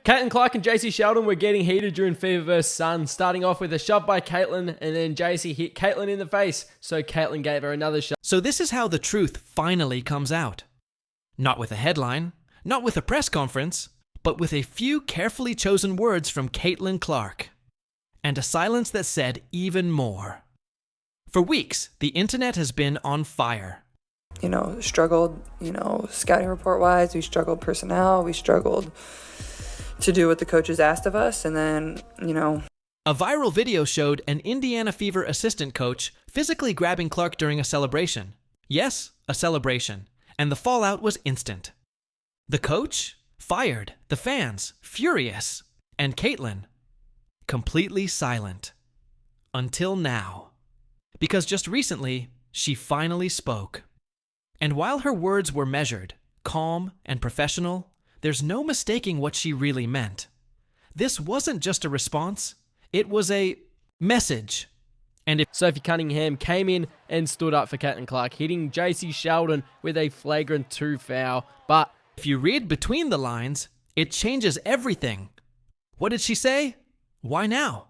Caitlin Clark and JC Sheldon were getting heated during Fever vs. Sun, starting off with a shove by Caitlin, and then JC hit Caitlin in the face, so Caitlin gave her another shove. So this is how the truth finally comes out. Not with a headline, not with a press conference, but with a few carefully chosen words from Caitlin Clark. And a silence that said even more. For weeks, the internet has been on fire. Struggled, scouting report-wise. We struggled personnel. We struggled to do what the coaches asked of us. And then, A viral video showed an Indiana Fever assistant coach physically grabbing Clark during a celebration. Yes, a celebration. And the fallout was instant. The coach? Fired. The fans? Furious. And Caitlin? Completely silent. Until now. Because just recently, she finally spoke. And while her words were measured, calm, and professional, there's no mistaking what she really meant. This wasn't just a response, it was a message. And if Sophie Cunningham came in and stood up for Caitlin Clark, hitting JC Sheldon with a flagrant 2 foul. But if you read between the lines, it changes everything. What did she say? Why now?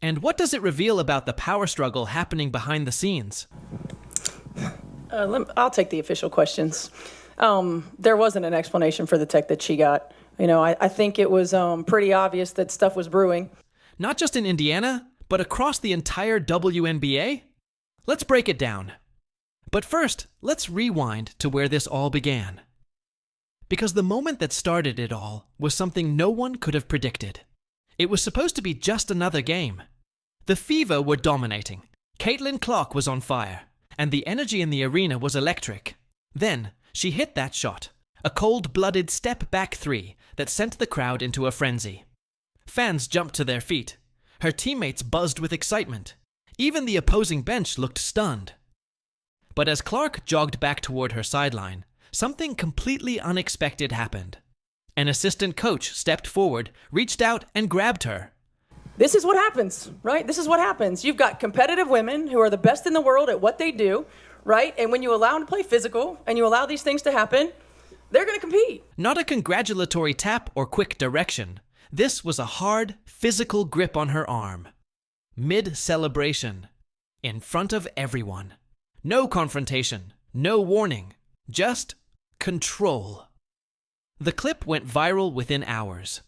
And what does it reveal about the power struggle happening behind the scenes? I'll take the official questions. There wasn't an explanation for the tech that she got. I think it was pretty obvious that stuff was brewing. Not just in Indiana, but across the entire WNBA? Let's break it down. But first, let's rewind to where this all began. Because the moment that started it all was something no one could have predicted. It was supposed to be just another game. The Fever were dominating. Caitlin Clark was on fire. And the energy in the arena was electric. Then, she hit that shot, a cold-blooded step-back 3 that sent the crowd into a frenzy. Fans jumped to their feet. Her teammates buzzed with excitement. Even the opposing bench looked stunned. But as Clark jogged back toward her sideline, something completely unexpected happened. An assistant coach stepped forward, reached out, and grabbed her. This is what happens, right? This is what happens. You've got competitive women who are the best in the world at what they do, right? And when you allow them to play physical and you allow these things to happen, they're going to compete. Not a congratulatory tap or quick direction. This was a hard, physical grip on her arm. Mid-celebration. In front of everyone. No confrontation. No warning. Just control. The clip went viral within hours.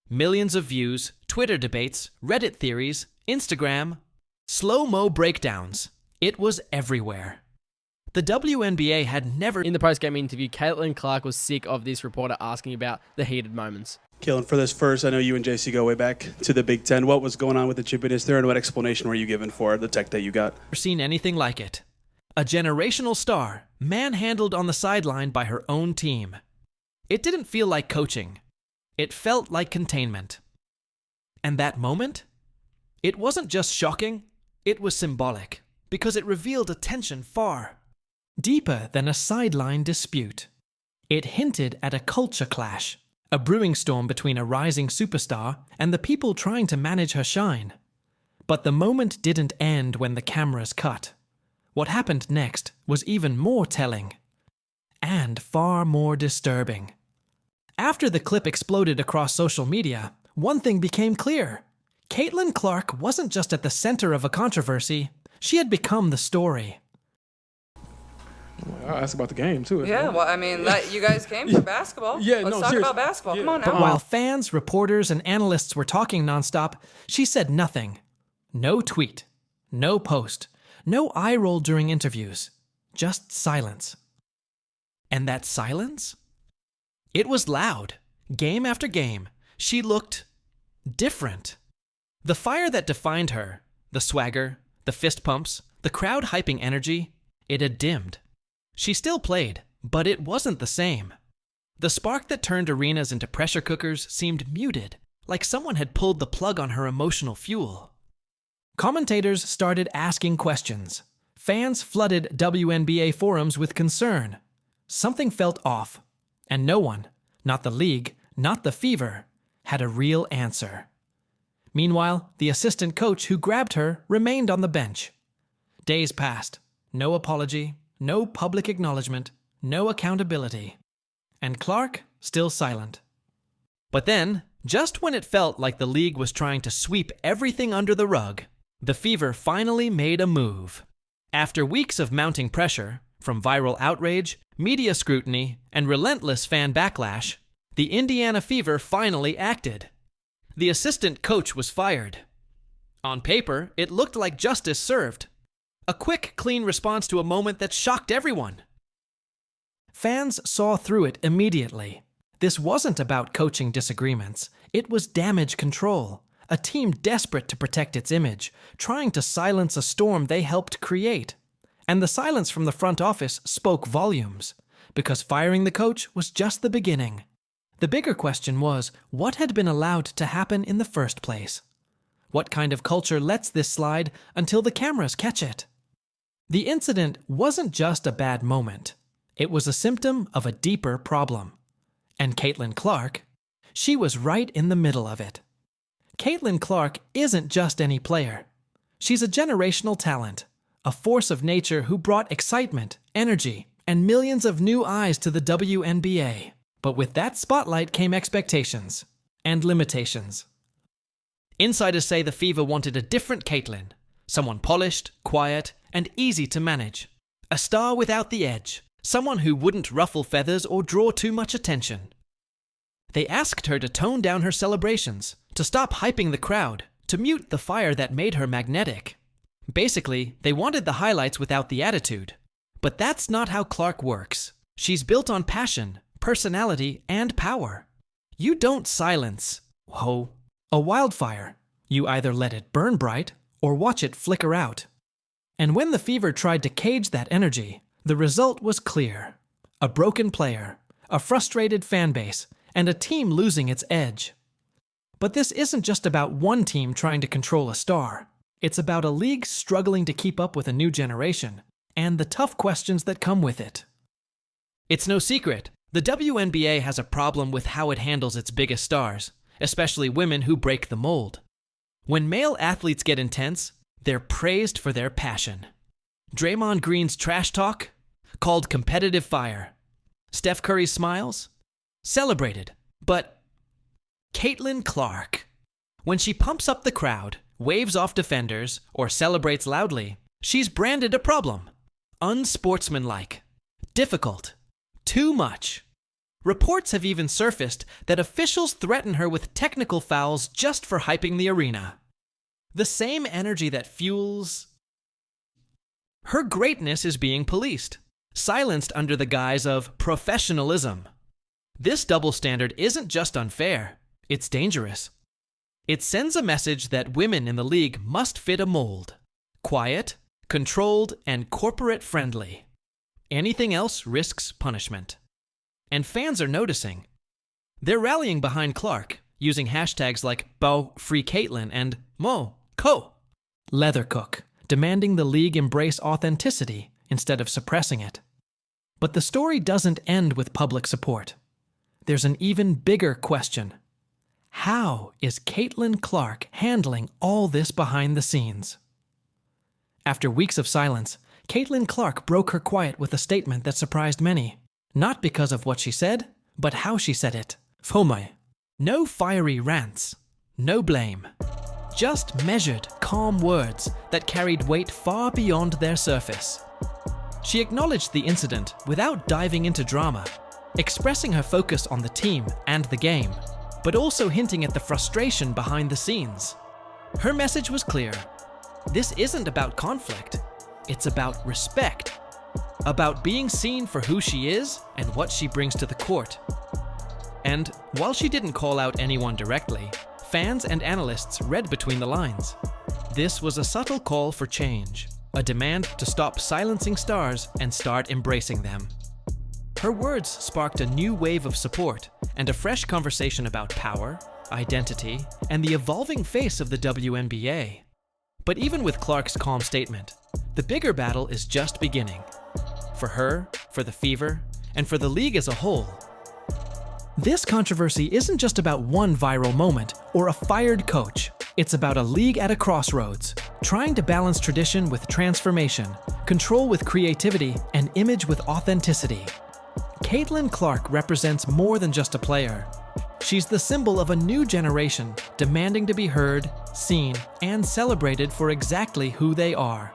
Millions of views, Twitter debates, Reddit theories, Instagram, slow-mo breakdowns. It was everywhere. The WNBA had never... In the post-game interview, Caitlin Clark was sick of this reporter asking about the heated moments. Caitlin, for this first, I know you and JC go way back to the Big Ten. What was going on with the championess there, and what explanation were you given for the tech that you got? Never seen anything like it. A generational star, manhandled on the sideline by her own team. It didn't feel like coaching. It felt like containment. And that moment? It wasn't just shocking, it was symbolic, because it revealed a tension far deeper than a sideline dispute. It hinted at a culture clash, a brewing storm between a rising superstar and the people trying to manage her shine. But the moment didn't end when the cameras cut. What happened next was even more telling, and far more disturbing. After the clip exploded across social media, one thing became clear. Caitlin Clark wasn't just at the center of a controversy, she had become the story. I'll ask about the game, too. Yeah, well, you guys came for basketball. Let's talk about basketball. Yeah. Come on now. But while fans, reporters, and analysts were talking nonstop, she said nothing. No tweet, no post, no eye roll during interviews, just silence. And that silence? It was loud. Game after game, she looked different. The fire that defined her, the swagger, the fist pumps, the crowd hyping energy, it had dimmed. She still played, but it wasn't the same. The spark that turned arenas into pressure cookers seemed muted, like someone had pulled the plug on her emotional fuel. Commentators started asking questions. Fans flooded WNBA forums with concern. Something felt off, and no one, not the league, not the Fever, had a real answer. Meanwhile, the assistant coach who grabbed her remained on the bench. Days passed. No apology, no public acknowledgement, no accountability. And Clark still silent. But then, Just when it felt like the league was trying to sweep everything under the rug, the Fever finally made a move. After weeks of mounting pressure, from viral outrage, media scrutiny, and relentless fan backlash, the Indiana Fever finally acted. The assistant coach was fired. On paper, it looked like justice served. A quick, clean response to a moment that shocked everyone. Fans saw through it immediately. This wasn't about coaching disagreements. It was damage control. A team desperate to protect its image, trying to silence a storm they helped create. And the silence from the front office spoke volumes, because firing the coach was just the beginning. The bigger question was, what had been allowed to happen in the first place? What kind of culture lets this slide until the cameras catch it? The incident wasn't just a bad moment. It was a symptom of a deeper problem. And Caitlin Clark, she was right in the middle of it. Caitlin Clark isn't just any player. She's a generational talent, a force of nature who brought excitement, energy, and millions of new eyes to the WNBA. But with that spotlight came expectations and limitations. Insiders say the Fever wanted a different Caitlin, someone polished, quiet, and easy to manage. A star without the edge, someone who wouldn't ruffle feathers or draw too much attention. They asked her to tone down her celebrations, to stop hyping the crowd, to mute the fire that made her magnetic. Basically, they wanted the highlights without the attitude. But that's not how Clark works. She's built on passion, personality, and power. You don't silence a wildfire. You either let it burn bright or watch it flicker out. And when the Fever tried to cage that energy, the result was clear. A broken player, a frustrated fan base, and a team losing its edge. But this isn't just about one team trying to control a star. It's about a league struggling to keep up with a new generation, and the tough questions that come with it. It's no secret, the WNBA has a problem with how it handles its biggest stars, especially women who break the mold. When male athletes get intense, they're praised for their passion. Draymond Green's trash talk? Called competitive fire. Steph Curry's smiles? Celebrated. But Caitlin Clark, when she pumps up the crowd, waves off defenders, or celebrates loudly, she's branded a problem. Unsportsmanlike. Difficult. Too much. Reports have even surfaced that officials threaten her with technical fouls just for hyping the arena. The same energy that fuels her greatness is being policed, silenced under the guise of professionalism. This double standard isn't just unfair, it's dangerous. It sends a message that women in the league must fit a mold. Quiet, controlled, and corporate-friendly. Anything else risks punishment. And fans are noticing. They're rallying behind Clark, using hashtags like #BoFreeCaitlin and #MoCo. Leathercook, demanding the league embrace authenticity instead of suppressing it. But the story doesn't end with public support. There's an even bigger question. How is Caitlin Clark handling all this behind the scenes? After weeks of silence, Caitlin Clark broke her quiet with a statement that surprised many. Not because of what she said, but how she said it. FOMO. No fiery rants. No blame. Just measured, calm words that carried weight far beyond their surface. She acknowledged the incident without diving into drama, expressing her focus on the team and the game, but also hinting at the frustration behind the scenes. Her message was clear. This isn't about conflict. It's about respect. About being seen for who she is and what she brings to the court. And while she didn't call out anyone directly, fans and analysts read between the lines. This was a subtle call for change, a demand to stop silencing stars and start embracing them. Her words sparked a new wave of support and a fresh conversation about power, identity, and the evolving face of the WNBA. But even with Clark's calm statement, the bigger battle is just beginning. For her, for the Fever, and for the league as a whole. This controversy isn't just about one viral moment or a fired coach. It's about a league at a crossroads, trying to balance tradition with transformation, control with creativity, and image with authenticity. Caitlin Clark represents more than just a player. She's the symbol of a new generation demanding to be heard, seen, and celebrated for exactly who they are.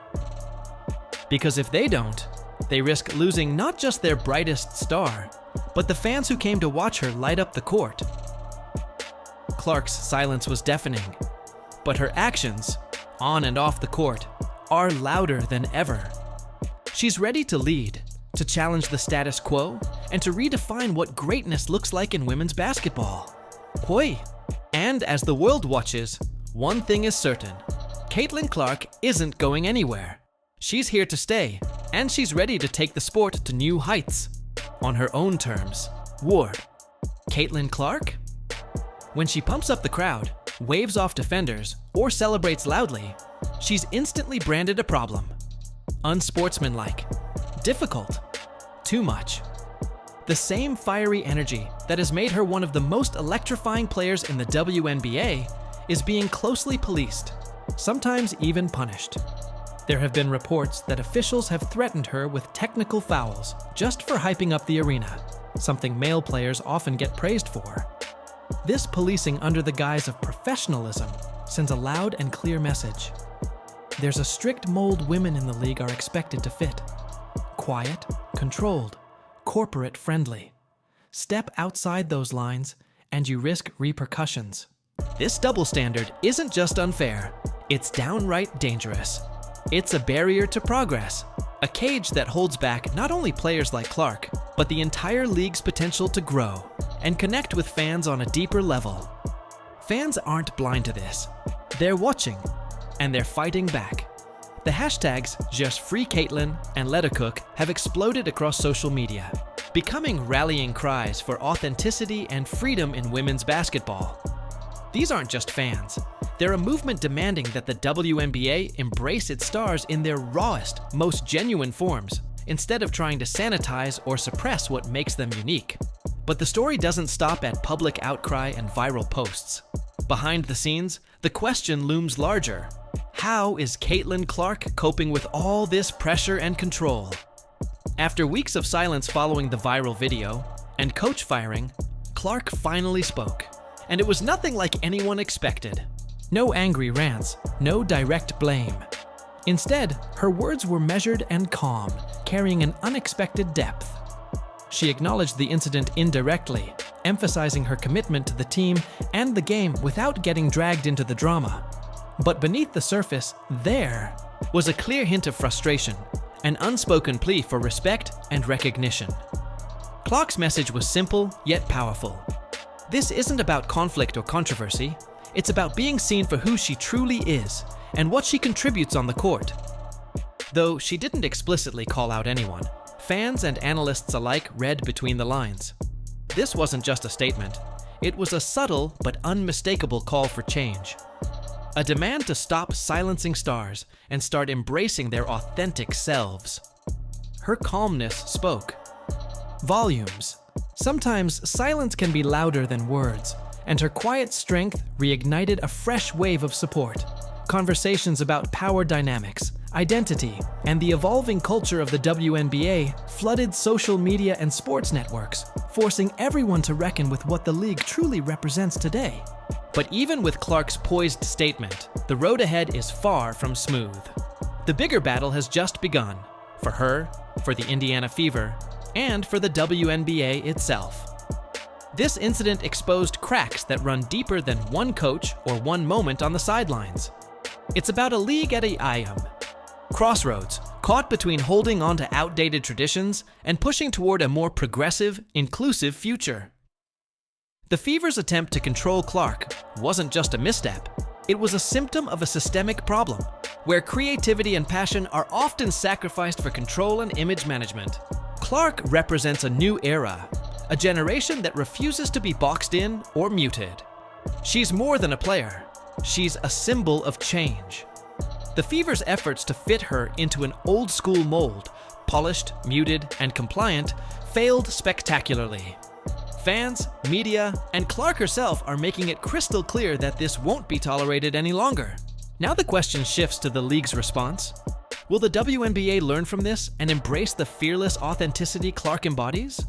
Because if they don't, they risk losing not just their brightest star, but the fans who came to watch her light up the court. Clark's silence was deafening, but her actions, on and off the court, are louder than ever. She's ready to lead, to challenge the status quo, and to redefine what greatness looks like in women's basketball. Hoi! And as the world watches, one thing is certain. Caitlin Clark isn't going anywhere. She's here to stay, and she's ready to take the sport to new heights. On her own terms. Ward. Caitlin Clark? When she pumps up the crowd, waves off defenders, or celebrates loudly, she's instantly branded a problem. Unsportsmanlike. Difficult. Too much. The same fiery energy that has made her one of the most electrifying players in the WNBA is being closely policed, sometimes even punished. There have been reports that officials have threatened her with technical fouls just for hyping up the arena, something male players often get praised for. This policing under the guise of professionalism sends a loud and clear message. There's a strict mold women in the league are expected to fit. Quiet, controlled, corporate friendly. Step outside those lines and you risk repercussions. This double standard isn't just unfair, it's downright dangerous. It's a barrier to progress, a cage that holds back not only players like Clark, but the entire league's potential to grow and connect with fans on a deeper level. Fans aren't blind to this. They're watching, and they're fighting back. The hashtags JustFreeCaitlin and LetHerCook have exploded across social media, becoming rallying cries for authenticity and freedom in women's basketball. These aren't just fans. They're a movement demanding that the WNBA embrace its stars in their rawest, most genuine forms, instead of trying to sanitize or suppress what makes them unique. But the story doesn't stop at public outcry and viral posts. Behind the scenes, the question looms larger. How is Caitlin Clark coping with all this pressure and control? After weeks of silence following the viral video and coach firing, Clark finally spoke. And it was nothing like anyone expected. No angry rants, no direct blame. Instead, her words were measured and calm, carrying an unexpected depth. She acknowledged the incident indirectly, emphasizing her commitment to the team and the game without getting dragged into the drama. But beneath the surface, there was a clear hint of frustration, an unspoken plea for respect and recognition. Clark's message was simple yet powerful. This isn't about conflict or controversy. It's about being seen for who she truly is and what she contributes on the court. Though she didn't explicitly call out anyone, fans and analysts alike read between the lines. This wasn't just a statement. It was a subtle but unmistakable call for change. A demand to stop silencing stars and start embracing their authentic selves. Her calmness spoke volumes. Sometimes silence can be louder than words, and her quiet strength reignited a fresh wave of support. Conversations about power dynamics, identity, and the evolving culture of the WNBA flooded social media and sports networks, forcing everyone to reckon with what the league truly represents today. But even with Clark's poised statement, the road ahead is far from smooth. The bigger battle has just begun, for her, for the Indiana Fever, and for the WNBA itself. This incident exposed cracks that run deeper than one coach or one moment on the sidelines. It's about a league at a IAM. Crossroads, caught between holding on to outdated traditions and pushing toward a more progressive, inclusive future. The Fever's attempt to control Clark wasn't just a misstep. It was a symptom of a systemic problem, where creativity and passion are often sacrificed for control and image management. Clark represents a new era, a generation that refuses to be boxed in or muted. She's more than a player. She's a symbol of change. The Fever's efforts to fit her into an old-school mold, polished, muted, and compliant, failed spectacularly. Fans, media, and Clark herself are making it crystal clear that this won't be tolerated any longer. Now the question shifts to the league's response. Will the WNBA learn from this and embrace the fearless authenticity Clark embodies?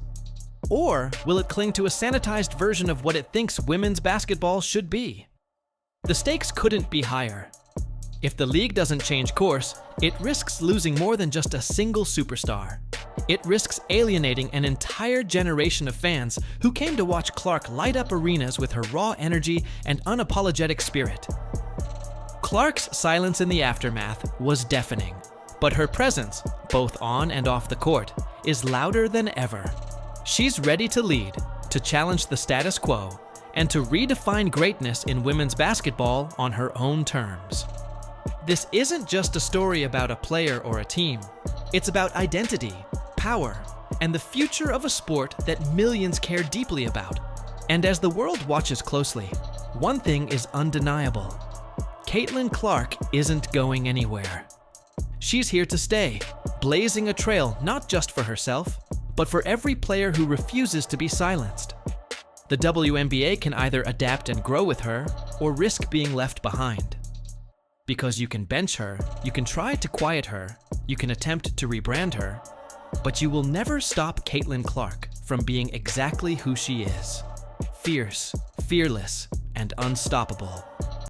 Or will it cling to a sanitized version of what it thinks women's basketball should be? The stakes couldn't be higher. If the league doesn't change course, it risks losing more than just a single superstar. It risks alienating an entire generation of fans who came to watch Clark light up arenas with her raw energy and unapologetic spirit. Clark's silence in the aftermath was deafening, but her presence, both on and off the court, is louder than ever. She's ready to lead, to challenge the status quo, and to redefine greatness in women's basketball on her own terms. This isn't just a story about a player or a team. It's about identity, power, and the future of a sport that millions care deeply about. And as the world watches closely, one thing is undeniable. Caitlin Clark isn't going anywhere. She's here to stay, blazing a trail not just for herself, but for every player who refuses to be silenced. The WNBA can either adapt and grow with her, or risk being left behind. Because you can bench her, you can try to quiet her, you can attempt to rebrand her, but you will never stop Caitlin Clark from being exactly who she is. Fierce, fearless, and unstoppable.